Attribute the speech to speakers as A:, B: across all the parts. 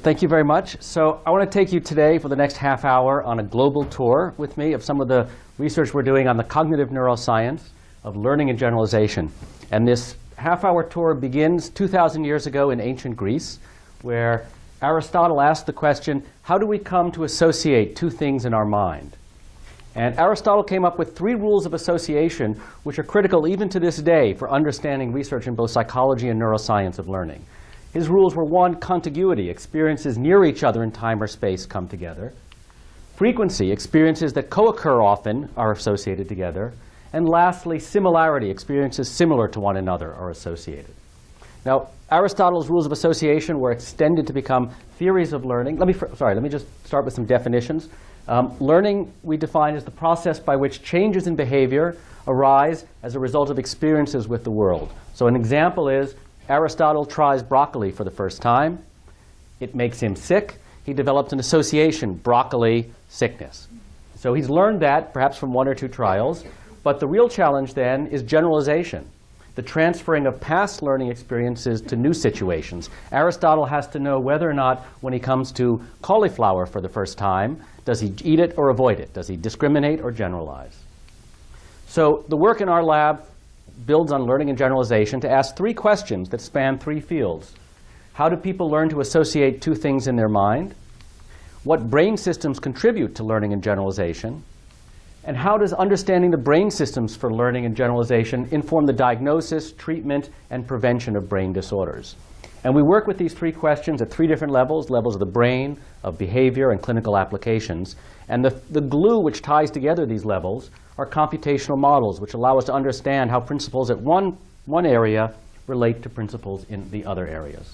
A: Thank you very much. So I want to take you today for the next half hour on a global tour with me of some of the research we're doing on the cognitive neuroscience of learning and generalization. And this half-hour tour begins 2,000 years ago in ancient Greece, where Aristotle asked the question, how do we come to associate two things in our mind? And Aristotle came up with 3 rules of association, which are critical even to this day for understanding research in both psychology and neuroscience of learning. His rules were: 1, contiguity, experiences near each other in time or space come together; frequency, experiences that co-occur often are associated together; and lastly, similarity, experiences similar to one another are associated. Now, Aristotle's rules of association were extended to become theories of learning. Let me just start with some definitions. Learning we define as the process by which changes in behavior arise as a result of experiences with the world. So an example is Aristotle tries broccoli for the first time. It makes him sick. He develops an association, broccoli sickness. So he's learned that perhaps from 1 or 2 trials. But the real challenge then is generalization, the transferring of past learning experiences to new situations. Aristotle has to know whether or not, when he comes to cauliflower for the first time, does he eat it or avoid it? Does he discriminate or generalize? So the work in our lab builds on learning and generalization to ask 3 questions that span 3 fields. How do people learn to associate two things in their mind? What brain systems contribute to learning and generalization? And how does understanding the brain systems for learning and generalization inform the diagnosis, treatment, and prevention of brain disorders? And we work with these 3 questions at 3 different levels: levels of the brain, of behavior, and clinical applications. And the glue which ties together these levels are computational models, which allow us to understand how principles at one area relate to principles in the other areas.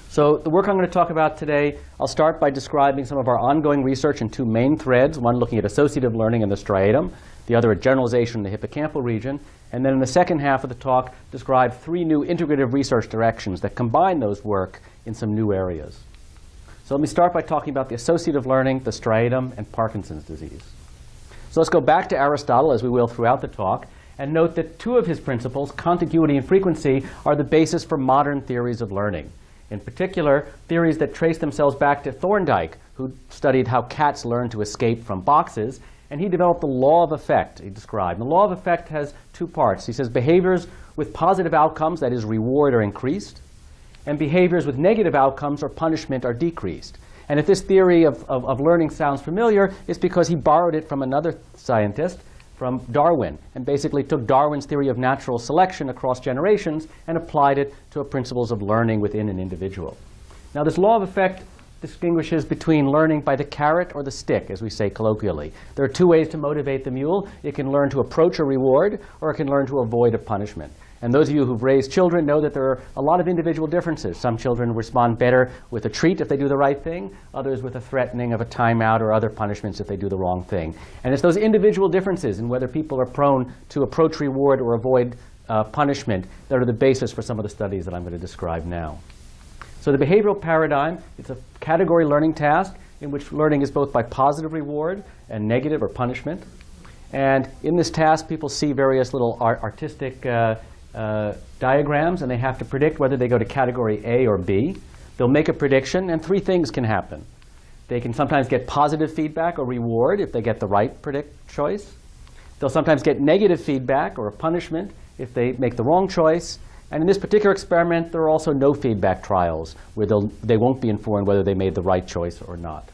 A: So the work I'm going to talk about today, I'll start by describing some of our ongoing research in 2 main threads, one looking at associative learning in the striatum, the other at generalization in the hippocampal region. And then in the second half of the talk, describe 3 new integrative research directions that combine those work in some new areas. So let me start by talking about the associative learning, the striatum, and Parkinson's disease. So let's go back to Aristotle, as we will throughout the talk, and note that 2 of his principles, contiguity and frequency, are the basis for modern theories of learning. In particular, theories that trace themselves back to Thorndike, who studied how cats learn to escape from boxes, and he developed the law of effect, he described. The law of effect has 2 parts. He says behaviors with positive outcomes, that is reward, are increased, and behaviors with negative outcomes or punishment are decreased. And if this theory of learning sounds familiar, it's because he borrowed it from another scientist, from Darwin, and basically took Darwin's theory of natural selection across generations and applied it to principles of learning within an individual. Now, this law of effect distinguishes between learning by the carrot or the stick, as we say colloquially. There are 2 ways to motivate the mule. It can learn to approach a reward, or it can learn to avoid a punishment. And those of you who've raised children know that there are a lot of individual differences. Some children respond better with a treat if they do the right thing, others with a threatening of a timeout or other punishments if they do the wrong thing. And it's those individual differences in whether people are prone to approach reward or avoid punishment that are the basis for some of the studies that I'm going to describe now. So the behavioral paradigm, it's a category learning task in which learning is both by positive reward and negative or punishment. And in this task, people see various little artistic diagrams, and they have to predict whether they go to category A or B. They'll make a prediction, and 3 things can happen. They can sometimes get positive feedback or reward if they get the right choice. They'll sometimes get negative feedback or a punishment if they make the wrong choice. And in this particular experiment, there are also no feedback trials where they won't be informed whether they made the right choice or not.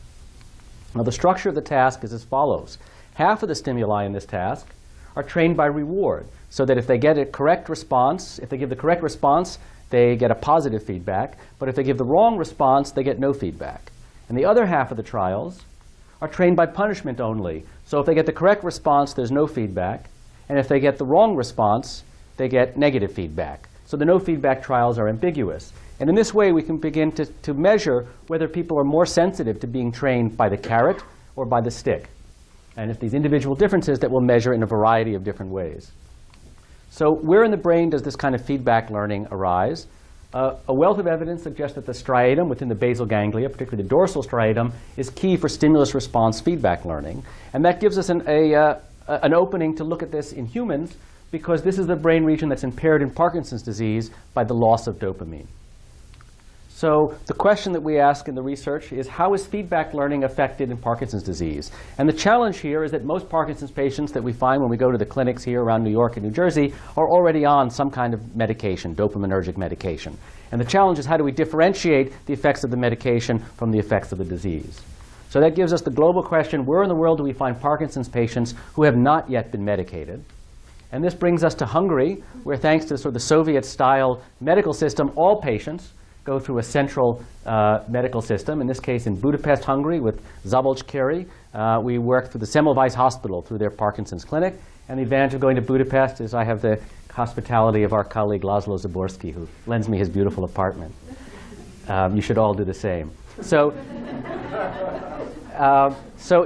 A: Now, the structure of the task is as follows. Half of the stimuli in this task are trained by reward, so that if they get a correct response, if they give the correct response, they get a positive feedback. But if they give the wrong response, they get no feedback. And the other half of the trials are trained by punishment only. So if they get the correct response, there's no feedback. And if they get the wrong response, they get negative feedback. So the no feedback trials are ambiguous. And in this way, we can begin to measure whether people are more sensitive to being trained by the carrot or by the stick. And if these individual differences that we'll measure in a variety of different ways. So where in the brain does this kind of feedback learning arise? A wealth of evidence suggests that the striatum within the basal ganglia, particularly the dorsal striatum, is key for stimulus-response feedback learning. And that gives us an opening to look at this in humans, because this is the brain region that's impaired in Parkinson's disease by the loss of dopamine. So the question that we ask in the research is, how is feedback learning affected in Parkinson's disease? And the challenge here is that most Parkinson's patients that we find when we go to the clinics here around New York and New Jersey are already on some kind of medication, dopaminergic medication. And the challenge is, how do we differentiate the effects of the medication from the effects of the disease? So that gives us the global question, where in the world do we find Parkinson's patients who have not yet been medicated? And this brings us to Hungary, where thanks to sort of the Soviet-style medical system, all patients go through a central medical system. In this case, in Budapest, Hungary, with Szabolcs Keri. We work through the Semmelweis Hospital through their Parkinson's clinic. And the advantage of going to Budapest is I have the hospitality of our colleague Laszlo Zaborski, who lends me his beautiful apartment. You should all do the same. So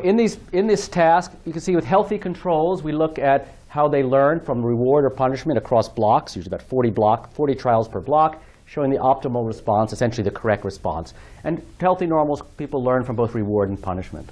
A: in this task, you can see with healthy controls, we look at how they learn from reward or punishment across blocks, usually about 40 trials per block, showing the optimal response, essentially the correct response. And healthy normals, people learn from both reward and punishment.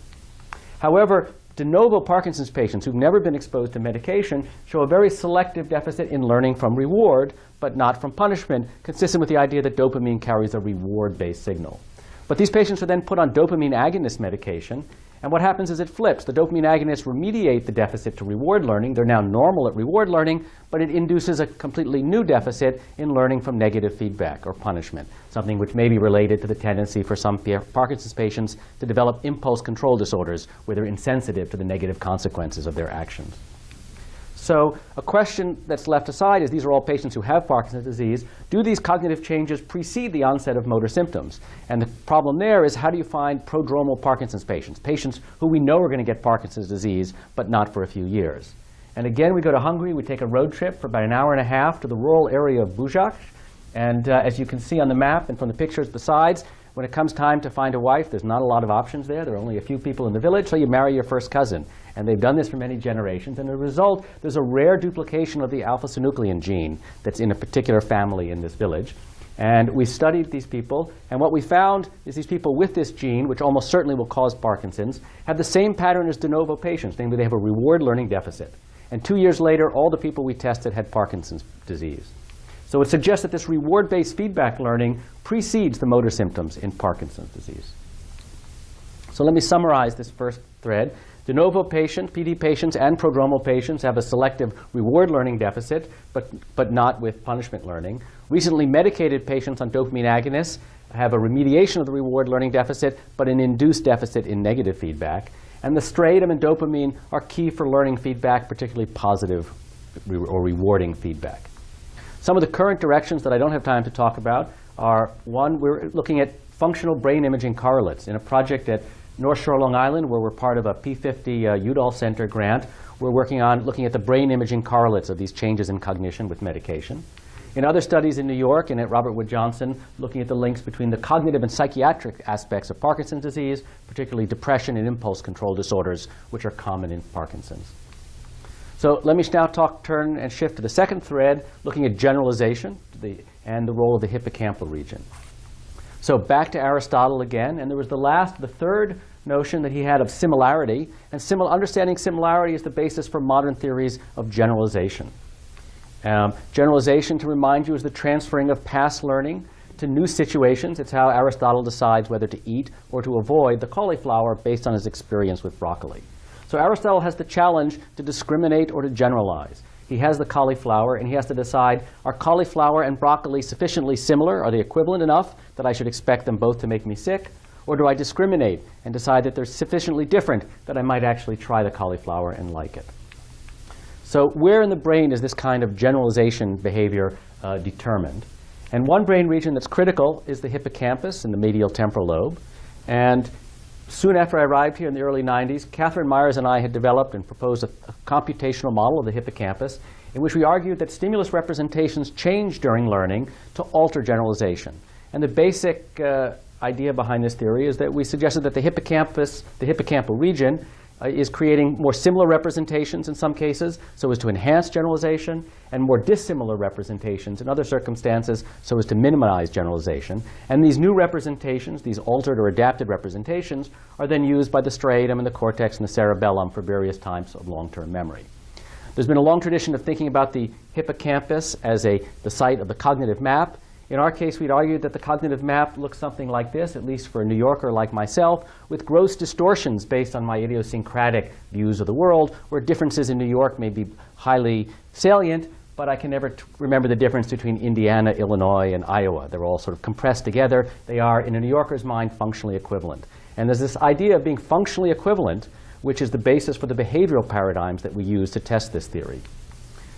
A: However, de novo Parkinson's patients who've never been exposed to medication show a very selective deficit in learning from reward, but not from punishment, consistent with the idea that dopamine carries a reward-based signal. But these patients are then put on dopamine agonist medication, and what happens is it flips. The dopamine agonists remediate the deficit to reward learning. They're now normal at reward learning, but it induces a completely new deficit in learning from negative feedback or punishment, something which may be related to the tendency for some Parkinson's patients to develop impulse control disorders, where they're insensitive to the negative consequences of their actions. So a question that's left aside is, these are all patients who have Parkinson's disease. Do these cognitive changes precede the onset of motor symptoms? And the problem there is, how do you find prodromal Parkinson's patients, patients who we know are going to get Parkinson's disease, but not for a few years? And again, we go to Hungary. We take a road trip for about an hour and a half to the rural area of Bugac. And as you can see on the map and from the pictures besides, when it comes time to find a wife, there's not a lot of options there. There are only a few people in the village, so you marry your first cousin. And they've done this for many generations. And as a result, there's a rare duplication of the alpha-synuclein gene that's in a particular family in this village. And we studied these people. And what we found is these people with this gene, which almost certainly will cause Parkinson's, have the same pattern as de novo patients, namely they have a reward learning deficit. And 2 years later, all the people we tested had Parkinson's disease. So it suggests that this reward-based feedback learning precedes the motor symptoms in Parkinson's disease. So let me summarize this first thread. De novo patients, PD patients, and prodromal patients have a selective reward learning deficit, but not with punishment learning. Recently medicated patients on dopamine agonists have a remediation of the reward learning deficit, but an induced deficit in negative feedback. And the striatum and dopamine are key for learning feedback, particularly positive or rewarding feedback. Some of the current directions that I don't have time to talk about are, one, we're looking at functional brain imaging correlates in a project at North Shore, Long Island, where we're part of a P50 Udall Center grant. We're working on looking at the brain imaging correlates of these changes in cognition with medication. In other studies in New York and at Robert Wood Johnson, looking at the links between the cognitive and psychiatric aspects of Parkinson's disease, particularly depression and impulse control disorders, which are common in Parkinson's. So let me now turn and shift to the second thread, looking at generalization and the role of the hippocampal region. So back to Aristotle again, and there was the third notion that he had of similarity, and understanding similarity is the basis for modern theories of generalization. Generalization, to remind you, is the transferring of past learning to new situations. It's how Aristotle decides whether to eat or to avoid the cauliflower based on his experience with broccoli. So Aristotle has the challenge to discriminate or to generalize. He has the cauliflower, and he has to decide, are cauliflower and broccoli sufficiently similar? Are they equivalent enough that I should expect them both to make me sick? Or do I discriminate and decide that they're sufficiently different that I might actually try the cauliflower and like it? So where in the brain is this kind of generalization behavior determined? And one brain region that's critical is the hippocampus in the medial temporal lobe. And soon after I arrived here in the early 90s, Catherine Myers and I had developed and proposed a computational model of the hippocampus in which we argued that stimulus representations change during learning to alter generalization. And the basic idea behind this theory is that we suggested that the hippocampal region is creating more similar representations in some cases so as to enhance generalization, and more dissimilar representations in other circumstances so as to minimize generalization. And these new representations, these altered or adapted representations, are then used by the striatum and the cortex and the cerebellum for various types of long-term memory. There's been a long tradition of thinking about the hippocampus as the site of the cognitive map. In our case, we'd argued that the cognitive map looks something like this, at least for a New Yorker like myself, with gross distortions based on my idiosyncratic views of the world, where differences in New York may be highly salient, but I can never remember the difference between Indiana, Illinois, and Iowa. They're all sort of compressed together. They are, in a New Yorker's mind, functionally equivalent. And there's this idea of being functionally equivalent, which is the basis for the behavioral paradigms that we use to test this theory.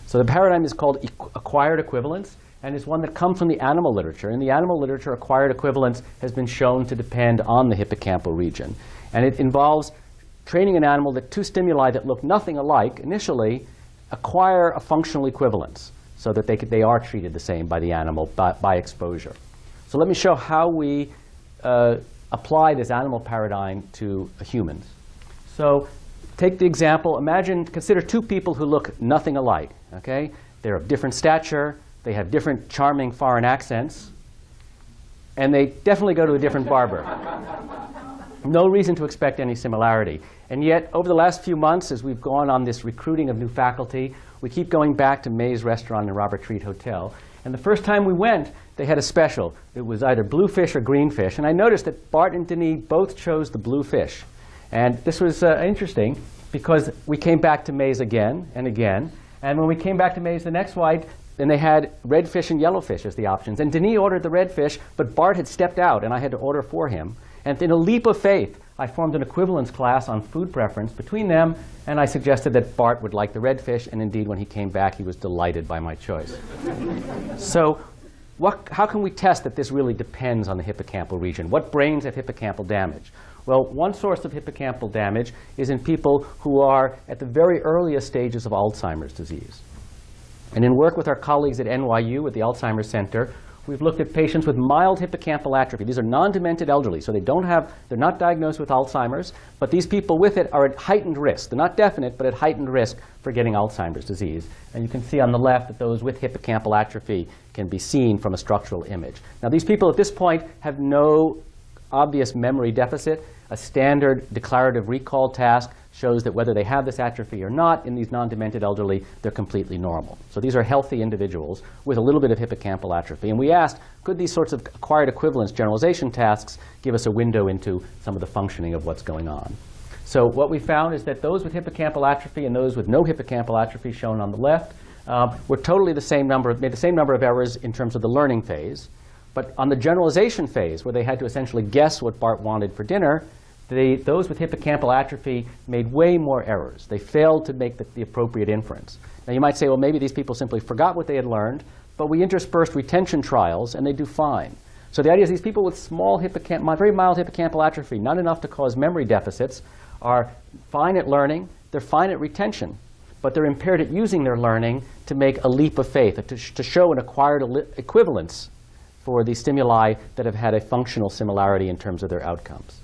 A: So the paradigm is called acquired equivalence, and is one that comes from the animal literature. In the animal literature, acquired equivalence has been shown to depend on the hippocampal region. And it involves training an animal that two stimuli that look nothing alike initially acquire a functional equivalence so that they are treated the same by the animal by exposure. So let me show how we apply this animal paradigm to humans. So take the example, consider two people who look nothing alike, okay? They're of different stature, they have different charming foreign accents, and they definitely go to a different barber. No reason to expect any similarity. And yet, over the last few months, as we've gone on this recruiting of new faculty, we keep going back to May's Restaurant and Robert Treat Hotel. And the first time we went, they had a special. It was either blue fish or green fish. And I noticed that Bart and Denis both chose the blue fish. And this was interesting, because we came back to May's again and again. And when we came back to May's the next night, then they had red fish and yellow fish as the options. And Denis ordered the red fish, but Bart had stepped out, and I had to order for him. And in a leap of faith, I formed an equivalence class on food preference between them, and I suggested that Bart would like the red fish, and indeed, when he came back, he was delighted by my choice. So how can we test that this really depends on the hippocampal region? What brains have hippocampal damage? Well, one source of hippocampal damage is in people who are at the very earliest stages of Alzheimer's disease. And in work with our colleagues at NYU at the Alzheimer's Center, we've looked at patients with mild hippocampal atrophy. These are non-demented elderly, so they're not diagnosed with Alzheimer's, but these people with it are at heightened risk. They're not definite, but at heightened risk for getting Alzheimer's disease. And you can see on the left that those with hippocampal atrophy can be seen from a structural image. Now, these people at this point have no obvious memory deficit. A standard declarative recall task shows that whether they have this atrophy or not, in these non-demented elderly, they're completely normal. So these are healthy individuals with a little bit of hippocampal atrophy. And we asked, could these sorts of acquired equivalence generalization tasks give us a window into some of the functioning of what's going on? So what we found is that those with hippocampal atrophy and those with no hippocampal atrophy, shown on the left, were totally the same number, made the same number of errors in terms of the learning phase. But on the generalization phase, where they had to essentially guess what Bart wanted for dinner, those with hippocampal atrophy made way more errors. They failed to make the appropriate inference. Now, you might say, well, maybe these people simply forgot what they had learned, but we interspersed retention trials, and they do fine. So the idea is these people with very mild hippocampal atrophy, not enough to cause memory deficits, are fine at learning, they're fine at retention, but they're impaired at using their learning to make a leap of faith, to show an acquired equivalence for the stimuli that have had a functional similarity in terms of their outcomes.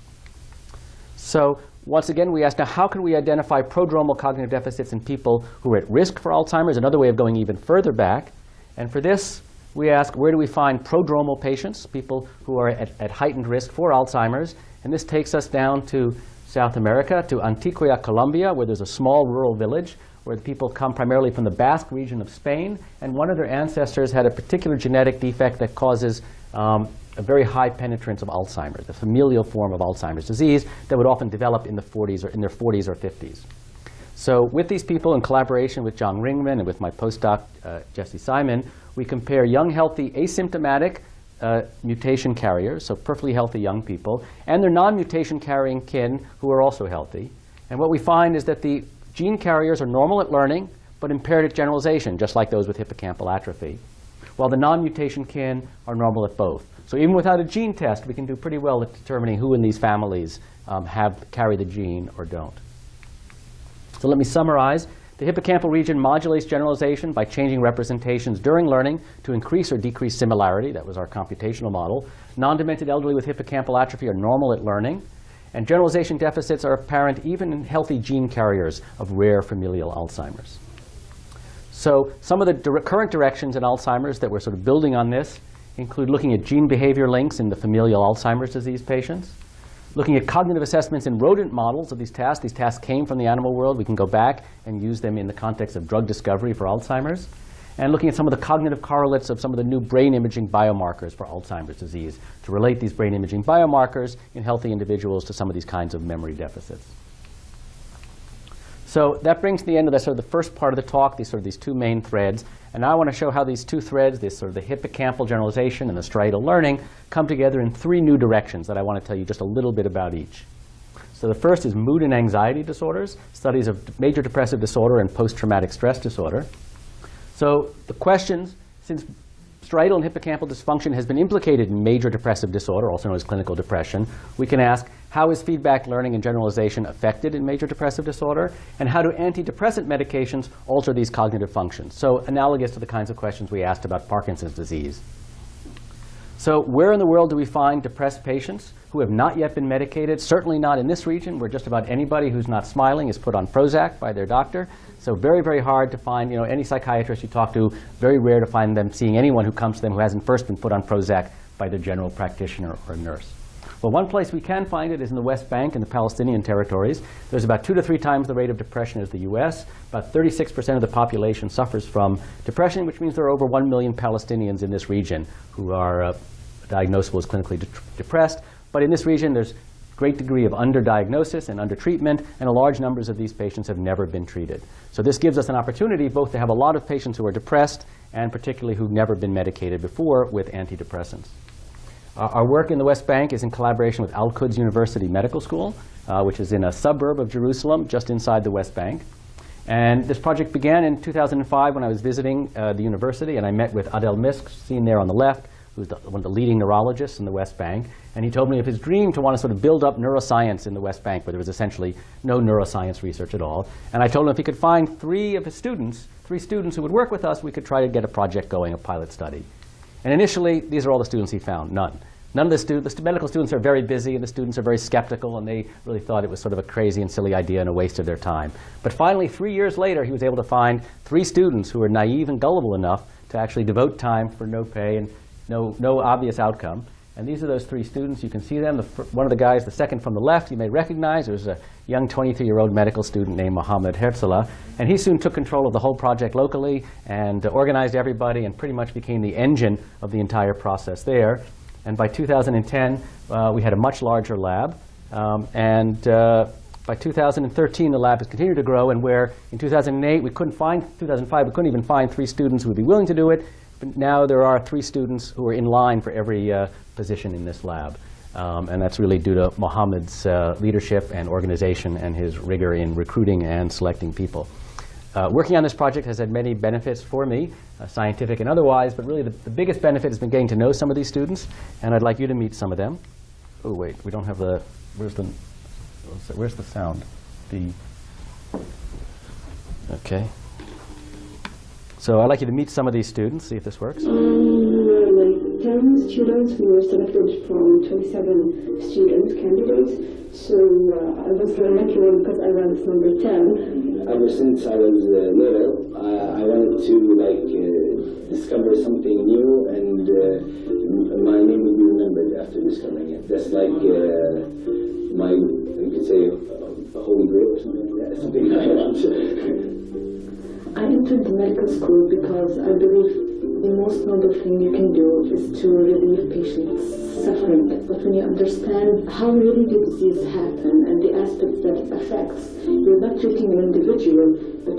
A: So once again, we asked, now how can we identify prodromal cognitive deficits in people who are at risk for Alzheimer's? Another way of going even further back. And for this, we ask, where do we find prodromal patients, people who are at heightened risk for Alzheimer's? And this takes us down to South America, to Antioquia, Colombia, where there's a small rural village where the people come primarily from the Basque region of Spain. And one of their ancestors had a particular genetic defect that causes a very high penetrance of Alzheimer's, the familial form of Alzheimer's disease that would often develop in their 40s or 50s. So with these people, in collaboration with John Ringman and with my postdoc, Jesse Simon, we compare young, healthy, asymptomatic mutation carriers, so perfectly healthy young people, and their non-mutation carrying kin who are also healthy. And what we find is that the gene carriers are normal at learning, but impaired at generalization, just like those with hippocampal atrophy, while the non-mutation kin are normal at both. So even without a gene test, we can do pretty well at determining who in these families carry the gene or don't. So let me summarize. The hippocampal region modulates generalization by changing representations during learning to increase or decrease similarity. That was our computational model. Non-demented elderly with hippocampal atrophy are normal at learning. And generalization deficits are apparent even in healthy gene carriers of rare familial Alzheimer's. So some of the current directions in Alzheimer's that we're sort of building on this include looking at gene behavior links in the familial Alzheimer's disease patients, looking at cognitive assessments in rodent models of these tasks. These tasks came from the animal world. We can go back and use them in the context of drug discovery for Alzheimer's. and looking at some of the cognitive correlates of some of the new brain imaging biomarkers for Alzheimer's disease to relate these brain imaging biomarkers in healthy individuals to some of these kinds of memory deficits. So that brings to the end of the first part of the talk, these two main threads. And now I want to show how these two threads, the hippocampal generalization and the striatal learning, come together in three new directions that I want to tell you just a little bit about each. So the first is mood and anxiety disorders, studies of major depressive disorder and post-traumatic stress disorder. So the questions, since striatal and hippocampal dysfunction has been implicated in major depressive disorder, also known as clinical depression, we can ask, how is feedback learning and generalization affected in major depressive disorder? And how do antidepressant medications alter these cognitive functions? So analogous to the kinds of questions we asked about Parkinson's disease. So where in the world do we find depressed patients who have not yet been medicated? Certainly not in this region, where just about anybody who's not smiling is put on Prozac by their doctor. So very, very hard to find, any psychiatrist you talk to, very rare to find them seeing anyone who comes to them who hasn't first been put on Prozac by their general practitioner or nurse. Well, one place we can find it is in the West Bank and the Palestinian territories. There's about 2 to 3 times the rate of depression as the US. About 36% of the population suffers from depression, which means there are over 1 million Palestinians in this region who are diagnosable as clinically depressed. But in this region, there's great degree of underdiagnosis and undertreatment, and large numbers of these patients have never been treated. So this gives us an opportunity both to have a lot of patients who are depressed and particularly who've never been medicated before with antidepressants. Our work in the West Bank is in collaboration with Al-Quds University Medical School, which is in a suburb of Jerusalem, just inside the West Bank. And this project began in 2005 when I was visiting the university, and I met with Adel Misk, seen there on the left, who's one of the leading neurologists in the West Bank. And he told me of his dream to want to build up neuroscience in the West Bank, where there was essentially no neuroscience research at all. And I told him if he could find three students who would work with us, we could try to get a project going, a pilot study. And initially, these are all the students he found, none. None of the students, the medical students are very busy, and the students are very skeptical, and they really thought it was sort of a crazy and silly idea and a waste of their time. But finally, 3 years later, he was able to find 3 students who were naive and gullible enough to actually devote time for no pay and no obvious outcome. And these are those 3 students. You can see them. One of the guys, the second from the left, you may recognize. It was a young 23-year-old medical student named Mohammad Herzela. And he soon took control of the whole project locally and organized everybody and pretty much became the engine of the entire process there. And by 2010, we had a much larger lab. By 2013, the lab has continued to grow. And where in 2005, we couldn't even find 3 students who would be willing to do it. But now there are 3 students who are in line for every position in this lab. And that's really due to Mohammed's leadership and organization and his rigor in recruiting and selecting people. Working on this project has had many benefits for me, scientific and otherwise, but really the biggest benefit has been getting to know some of these students, and I'd like you to meet some of them. Oh, wait, we don't have the, where's the sound? Okay. So I'd like you to meet some of these students, see if this works.
B: 10 students. We were selected from 27 student candidates. So I was the lucky one because I ranked number 10.
C: Ever since I was little, I wanted to discover something new, and my name will be remembered after discovering it. That's like my, you could say, holy grail or something like that. Something I want.
B: I entered the medical school because I believe the most noble thing you can do is to relieve patients' suffering. But when you understand how really the disease happens and the aspects that it affects, you're not treating an individual, but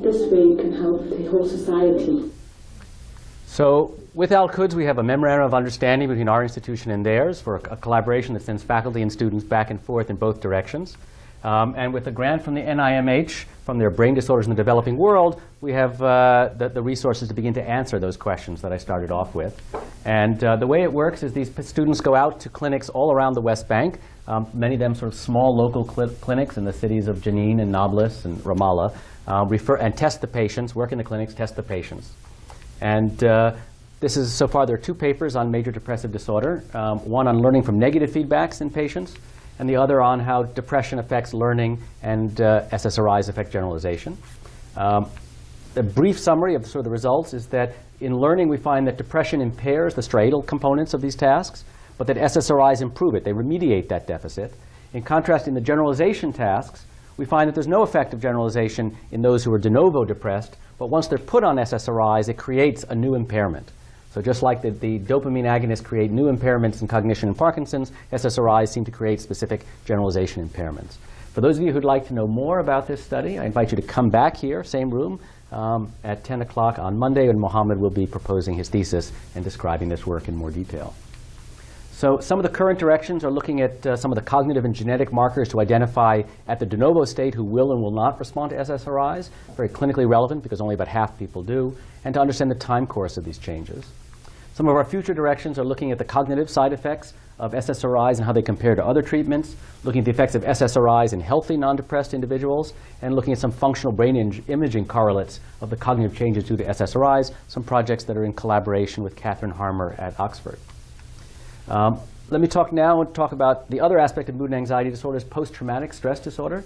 B: this way you can help the whole society.
A: So with Al-Quds, we have a memorandum of understanding between our institution and theirs for a collaboration that sends faculty and students back and forth in both directions. And with a grant from the NIMH, from their brain disorders in the developing world, we have the resources to begin to answer those questions that I started off with. And the way it works is these students go out to clinics all around the West Bank, many of them sort of small local clinics in the cities of Jenin and Nablus and Ramallah, and test the patients, work in the clinics, test the patients. And so far there are 2 papers on major depressive disorder, one on learning from negative feedbacks in patients, and the other on how depression affects learning and SSRIs affect generalization. A brief summary of the results is that in learning we find that depression impairs the striatal components of these tasks, but that SSRIs improve it. They remediate that deficit. In contrast, in the generalization tasks, we find that there's no effect of generalization in those who are de novo depressed, but once they're put on SSRIs, it creates a new impairment. So just like the dopamine agonists create new impairments in cognition in Parkinson's, SSRIs seem to create specific generalization impairments. For those of you who'd like to know more about this study, I invite you to come back here, same room, at 10 o'clock on Monday, when Mohammad will be proposing his thesis and describing this work in more detail. So some of the current directions are looking at some of the cognitive and genetic markers to identify at the de novo state who will and will not respond to SSRIs, very clinically relevant because only about half people do, and to understand the time course of these changes. Some of our future directions are looking at the cognitive side effects of SSRIs and how they compare to other treatments, looking at the effects of SSRIs in healthy non-depressed individuals, and looking at some functional brain imaging correlates of the cognitive changes due to SSRIs, some projects that are in collaboration with Catherine Harmer at Oxford. Let me talk about the other aspect of mood and anxiety disorders, post-traumatic stress disorder.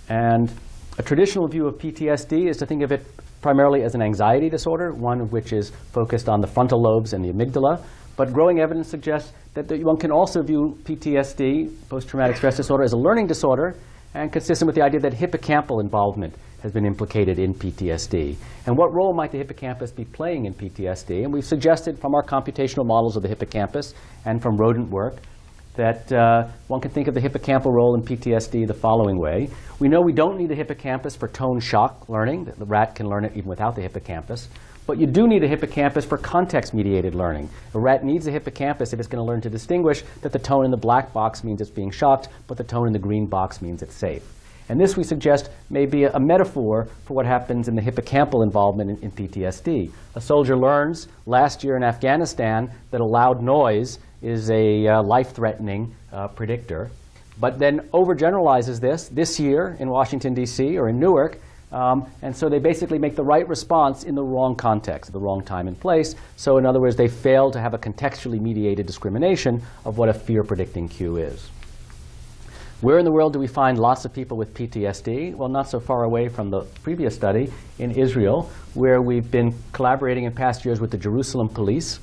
A: And a traditional view of PTSD is to think of it primarily as an anxiety disorder, one of which is focused on the frontal lobes and the amygdala. But growing evidence suggests that one can also view PTSD, post-traumatic stress disorder, as a learning disorder, and consistent with the idea that hippocampal involvement has been implicated in PTSD. And what role might the hippocampus be playing in PTSD? And we've suggested from our computational models of the hippocampus and from rodent work that one can think of the hippocampal role in PTSD the following way. We know we don't need the hippocampus for tone shock learning. The rat can learn it even without the hippocampus. But you do need a hippocampus for context-mediated learning. A rat needs a hippocampus if it's going to learn to distinguish that the tone in the black box means it's being shocked, but the tone in the green box means it's safe. And this, we suggest, may be a metaphor for what happens in the hippocampal involvement in PTSD. A soldier learns last year in Afghanistan that a loud noise is a life-threatening predictor, but then overgeneralizes this year in Washington, D.C. or in Newark, and so they basically make the right response in the wrong context, the wrong time and place. So in other words, they fail to have a contextually mediated discrimination of what a fear-predicting cue is. Where in the world do we find lots of people with PTSD? Well, not so far away from the previous study in Israel, where we've been collaborating in past years with the Jerusalem police,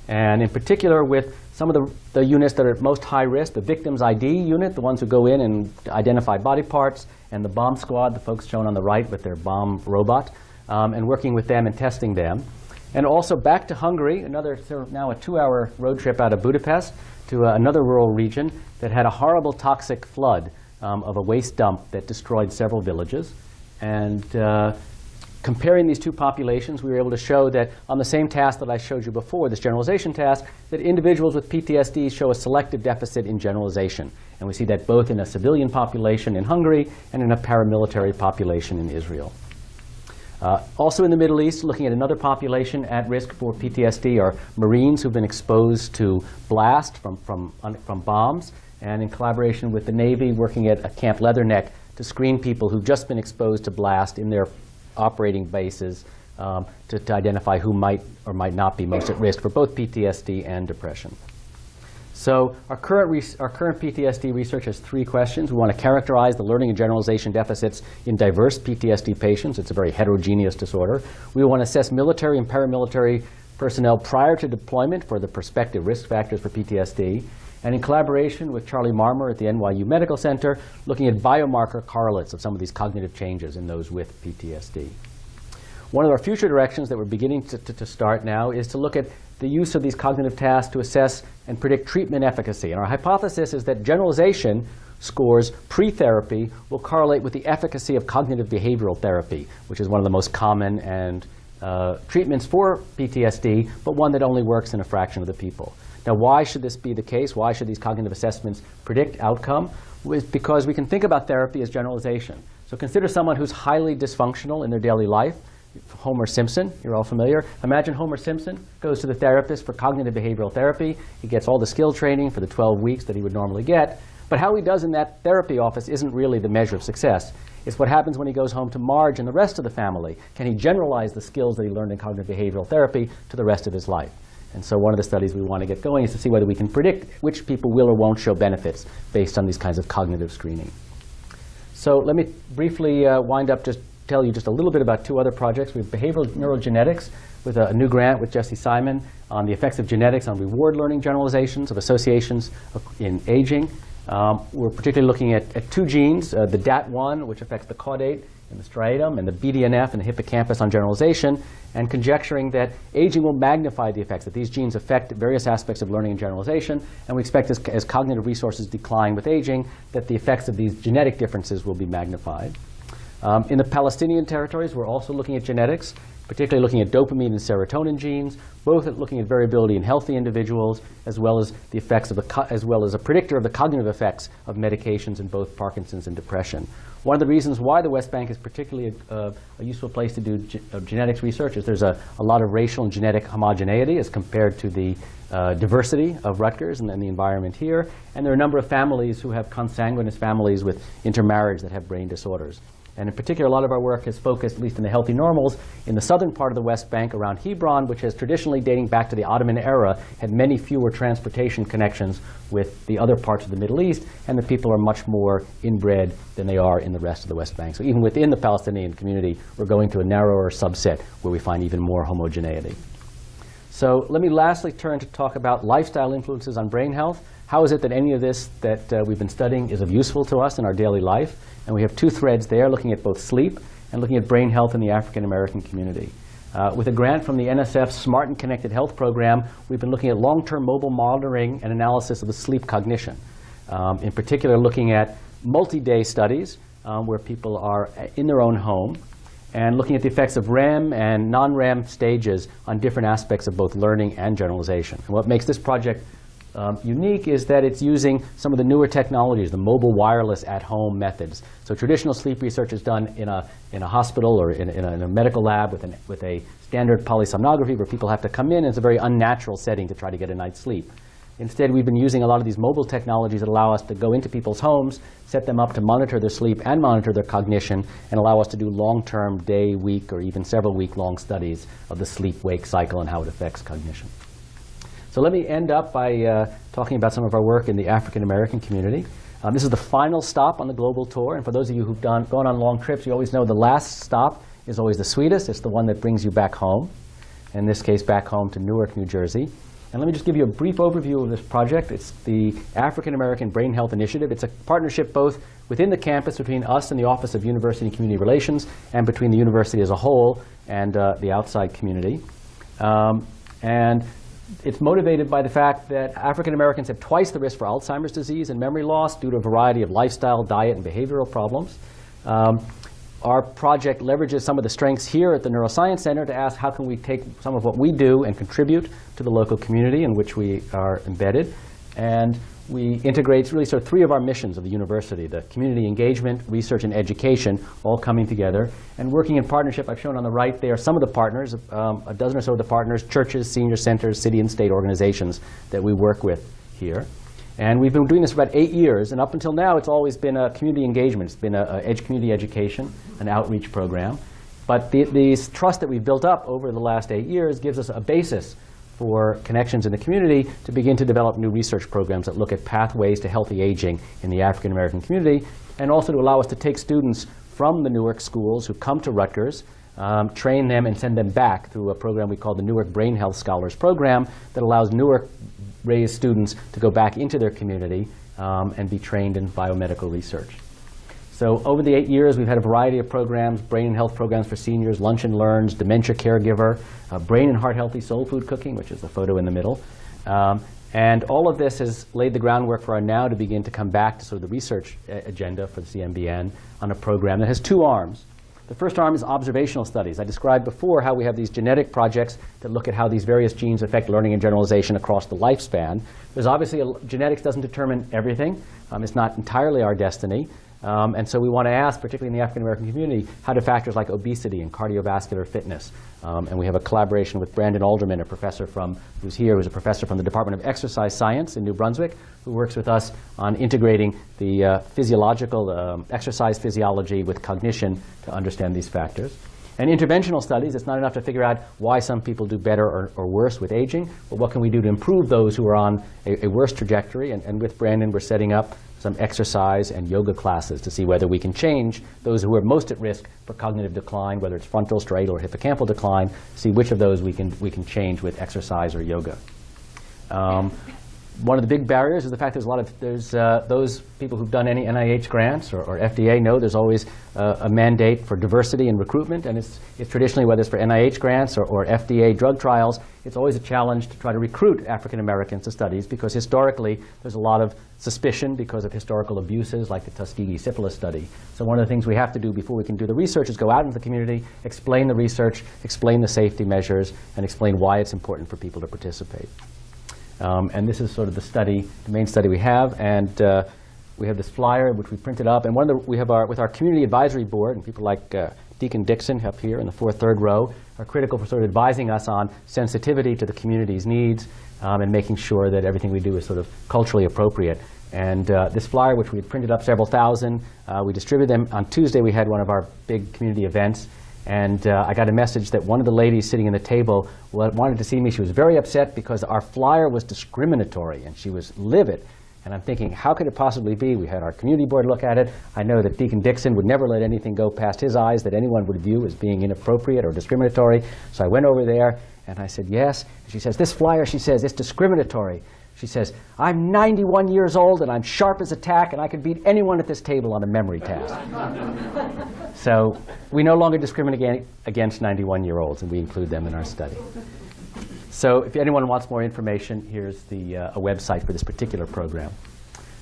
A: and in particular with some of the units that are at most high risk, the Victims ID unit, the ones who go in and identify body parts, and the bomb squad, the folks shown on the right with their bomb robot, and working with them and testing them. And also back to Hungary, another now a 2-hour road trip out of Budapest to another rural region that had a horrible toxic flood of a waste dump that destroyed several villages. And comparing these two populations, we were able to show that on the same task that I showed you before, this generalization task, that individuals with PTSD show a selective deficit in generalization. And we see that both in a civilian population in Hungary and in a paramilitary population in Israel. Also in the Middle East, looking at another population at risk for PTSD are Marines who've been exposed to blast from bombs, and in collaboration with the Navy, working at Camp Leatherneck to screen people who've just been exposed to blast in their operating bases to identify who might or might not be most at risk for both PTSD and depression. So our current PTSD research has 3 questions. We want to characterize the learning and generalization deficits in diverse PTSD patients. It's a very heterogeneous disorder. We want to assess military and paramilitary personnel prior to deployment for the prospective risk factors for PTSD. And in collaboration with Charlie Marmer at the NYU Medical Center, looking at biomarker correlates of some of these cognitive changes in those with PTSD. One of our future directions that we're beginning to start now is to look at the use of these cognitive tasks to assess and predict treatment efficacy. And our hypothesis is that generalization scores pre-therapy will correlate with the efficacy of cognitive behavioral therapy, which is one of the most common and treatments for PTSD, but one that only works in a fraction of the people. Now, why should this be the case? Why should these cognitive assessments predict outcome? Because we can think about therapy as generalization. So consider someone who's highly dysfunctional in their daily life. Homer Simpson, you're all familiar. Imagine Homer Simpson goes to the therapist for cognitive behavioral therapy. He gets all the skill training for the 12 weeks that he would normally get. But how he does in that therapy office isn't really the measure of success. It's what happens when he goes home to Marge and the rest of the family. Can he generalize the skills that he learned in cognitive behavioral therapy to the rest of his life? And so one of the studies we want to get going is to see whether we can predict which people will or won't show benefits based on these kinds of cognitive screening. So let me briefly tell you just a little bit about 2 other projects. We have behavioral neurogenetics with a new grant with Jesse Simon on the effects of genetics on reward learning generalizations of associations in aging. We're particularly looking at two genes, the DAT1, which affects the caudate and the striatum, and the BDNF and the hippocampus on generalization, and conjecturing that aging will magnify the effects, that these genes affect various aspects of learning and generalization, and we expect as cognitive resources decline with aging, that the effects of these genetic differences will be magnified. In the Palestinian territories, we're also looking at genetics, particularly looking at dopamine and serotonin genes, both looking at variability in healthy individuals, as well as the effects of as well as a predictor of the cognitive effects of medications in both Parkinson's and depression. One of the reasons why the West Bank is particularly a useful place to do genetics research is there's a lot of racial and genetic homogeneity as compared to the diversity of Rutgers and the environment here. And there are a number of families who have consanguineous families with intermarriage that have brain disorders. And in particular, a lot of our work is focused, at least in the healthy normals, in the southern part of the West Bank around Hebron, which has traditionally, dating back to the Ottoman era, had many fewer transportation connections with the other parts of the Middle East, and the people are much more inbred than they are in the rest of the West Bank. So even within the Palestinian community, we're going to a narrower subset where we find even more homogeneity. So let me lastly turn to talk about lifestyle influences on brain health. How is it that any of this that we've been studying is of useful to us in our daily life? And we have two threads there, looking at both sleep and looking at brain health in the African American community. With a grant from the NSF Smart and Connected Health Program, we've been looking at long-term mobile monitoring and analysis of the sleep cognition. In particular, looking at multi-day studies where people are in their own home, and looking at the effects of REM and non-REM stages on different aspects of both learning and generalization. And what makes this project unique is that it's using some of the newer technologies, the mobile wireless at-home methods. So traditional sleep research is done in a hospital or in a medical lab with a standard polysomnography where people have to come in, and it's a very unnatural setting to try to get a night's sleep. Instead, we've been using a lot of these mobile technologies that allow us to go into people's homes, set them up to monitor their sleep and monitor their cognition, and allow us to do long-term, day, week, or even several week-long studies of the sleep-wake cycle and how it affects cognition. So let me end up by talking about some of our work in the African American community. This is the final stop on the global tour, and for those of you who've gone on long trips, you always know the last stop is always the sweetest. It's the one that brings you back home, in this case back home to Newark, New Jersey. And let me just give you a brief overview of this project. It's the African American Brain Health Initiative. It's a partnership both within the campus between us and the Office of University and Community Relations, and between the university as a whole and the outside community. And it's motivated by the fact that African Americans have twice the risk for Alzheimer's disease and memory loss due to a variety of lifestyle, diet, and behavioral problems. Our project leverages some of the strengths here at the Neuroscience Center to ask how can we take some of what we do and contribute to the local community in which we are embedded. And we integrate really sort of three of our missions of the university: the community engagement, research, and education, all coming together and working in partnership. I've shown on the right there some of the partners, a dozen or so of the partners, churches, senior centers, city and state organizations that we work with here. And we've been doing this for about 8 years, and up until now it's always been a community engagement. It's been a community education, an outreach program. But these trust that we've built up over the last 8 years gives us a basis for connections in the community to begin to develop new research programs that look at pathways to healthy aging in the African American community, and also to allow us to take students from the Newark schools who come to Rutgers, train them and send them back through a program we call the Newark Brain Health Scholars Program that allows Newark-raised students to go back into their community and be trained in biomedical research. So over the 8 years, we've had a variety of programs: brain and health programs for seniors, lunch and learns, dementia caregiver, brain and heart healthy soul food cooking, which is the photo in the middle. And all of this has laid the groundwork for our now to begin to come back to sort of the research agenda for the CMBN on a program that has two arms. The first arm is observational studies. I described before how we have these genetic projects that look at how these various genes affect learning and generalization across the lifespan. There's obviously, genetics doesn't determine everything. It's not entirely our destiny. And so we want to ask, particularly in the African American community, how do factors like obesity and cardiovascular fitness. And we have a collaboration with Brandon Alderman, a professor who's a professor from the Department of Exercise Science in New Brunswick, who works with us on integrating the physiological exercise physiology with cognition to understand these factors. And interventional studies, it's not enough to figure out why some people do better or worse with aging, but what can we do to improve those who are on a worse trajectory. And with Brandon, we're setting up some exercise and yoga classes to see whether we can change those who are most at risk for cognitive decline, whether it's frontal, striatal, or hippocampal decline, see which of those we can change with exercise or yoga. One of the big barriers is the fact there's those people who've done any NIH grants or FDA know there's always a mandate for diversity in recruitment, and it's traditionally, whether it's for NIH grants or FDA drug trials, it's always a challenge to try to recruit African Americans to studies, because historically there's a lot of suspicion because of historical abuses like the Tuskegee syphilis study. So one of the things we have to do before we can do the research is go out into the community, explain the research, explain the safety measures, and explain why it's important for people to participate. And this is sort of the main study we have, and we have this flyer which we printed up. And we have with our community advisory board, and people like Deacon Dixon up here in the third row are critical for sort of advising us on sensitivity to the community's needs and making sure that everything we do is sort of culturally appropriate. And this flyer, which we had printed up several thousand, we distributed them. On Tuesday, we had one of our big community events. And I got a message that one of the ladies sitting in the table wanted to see me. She was very upset because our flyer was discriminatory, and she was livid. And I'm thinking, how could it possibly be? We had our community board look at it. I know that Deacon Dixon would never let anything go past his eyes that anyone would view as being inappropriate or discriminatory. So I went over there, and I said, yes. And she says, this flyer, she says, it's discriminatory. She says, I'm 91 years old, and I'm sharp as a tack, and I could beat anyone at this table on a memory task. So we no longer discriminate against 91-year-olds, and we include them in our study. So if anyone wants more information, here's a website for this particular program.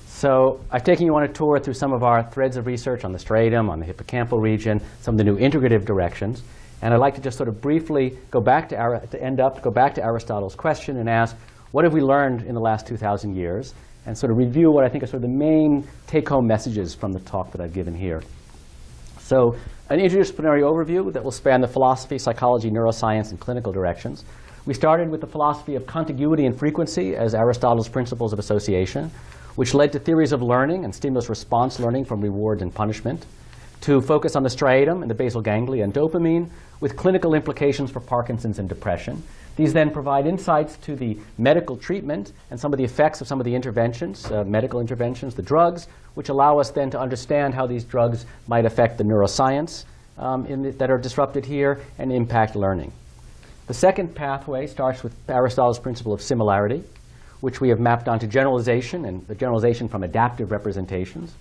A: So I've taken you on a tour through some of our threads of research on the striatum, on the hippocampal region, some of the new integrative directions. And I'd like to just sort of briefly go back to Aristotle's question and ask, what have we learned in the last 2,000 years? And sort of review what I think are sort of the main take-home messages from the talk that I've given here. So an interdisciplinary overview that will span the philosophy, psychology, neuroscience, and clinical directions. We started with the philosophy of contiguity and frequency as Aristotle's principles of association, which led to theories of learning and stimulus-response learning from reward and punishment, to focus on the striatum and the basal ganglia and dopamine, with clinical implications for Parkinson's and depression. These then provide insights to the medical treatment and some of the effects of some of the interventions, medical interventions, the drugs, which allow us then to understand how these drugs might affect the neuroscience that are disrupted here and impact learning. The second pathway starts with Aristotle's principle of similarity, which we have mapped onto generalization, and the generalization from adaptive representations,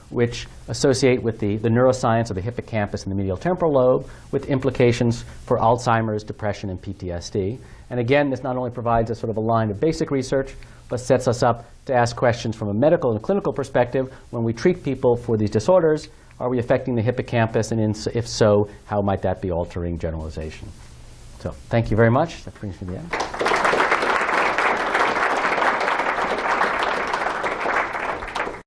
A: which associate with the neuroscience of the hippocampus and the medial temporal lobe, with implications for Alzheimer's, depression, and PTSD. And again, this not only provides us sort of a line of basic research, but sets us up to ask questions from a medical and clinical perspective. When we treat people for these disorders, are we affecting the hippocampus? And if so, how might that be altering generalization? So thank you very much. That brings me to the end.